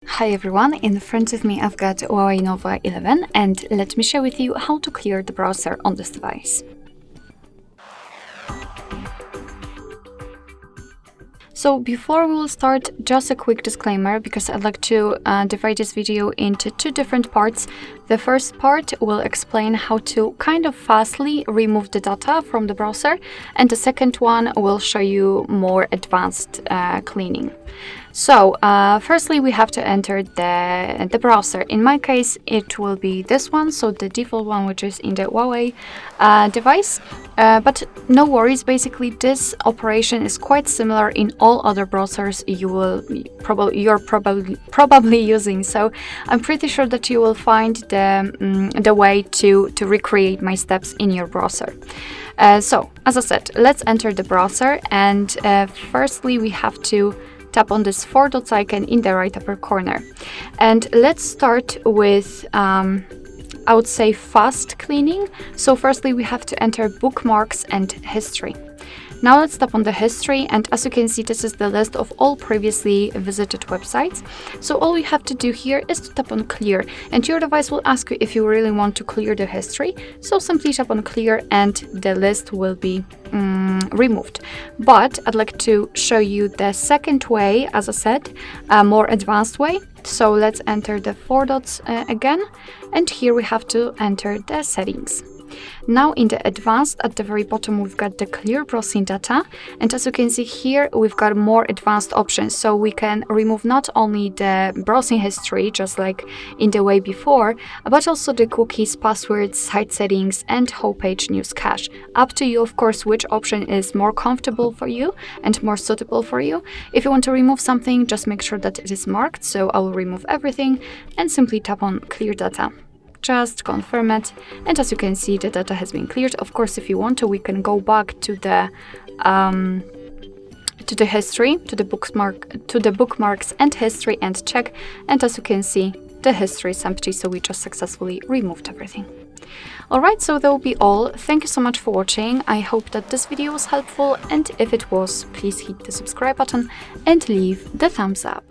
Hi everyone, in front of me I've got HUAWEI Nova 11 and let me share with you how to clear the browser on this device. So before we will start, just a quick disclaimer because I'd like to divide this video into two different parts. The first part will explain how to kind of fastly remove the data from the browser, and the second one will show you more advanced cleaning. So firstly we have to enter the browser. In my case it will be this one, so the default one, which is in the HUAWEI device, but no worries, basically this operation is quite similar in all other browsers you're probably using, so I'm pretty sure that you will find the way to recreate my steps in your browser. So as I said, let's enter the browser, and firstly we have to tap on this 4 dots icon in the right upper corner. And let's start with, I would say, fast cleaning. So firstly, we have to enter bookmarks and history. Now let's tap on the history, and as you can see, this is the list of all previously visited websites. So all we have to do here is to tap on clear, and your device will ask you if you really want to clear the history. So simply tap on clear and the list will be removed. But I'd like to show you the second way, as I said, a more advanced way. So let's enter the 4 dots again, and here we have to enter the settings. Now in the advanced, at the very bottom, we've got the clear browsing data, and as you can see here, we've got more advanced options. So we can remove not only the browsing history, just like in the way before, but also the cookies, passwords, site settings, and homepage news cache. Up to you, of course, which option is more comfortable for you and more suitable for you. If you want to remove something, just make sure that it is marked. So I will remove everything and simply tap on clear data. Just confirm it, and as you can see, the data has been cleared. Of course, if you want to, we can go back to the history, to the bookmarks and history, and check. And as you can see, the history is empty, so we just successfully removed everything. Alright, so that will be all. Thank you so much for watching. I hope that this video was helpful, and if it was, please hit the subscribe button and leave the thumbs up.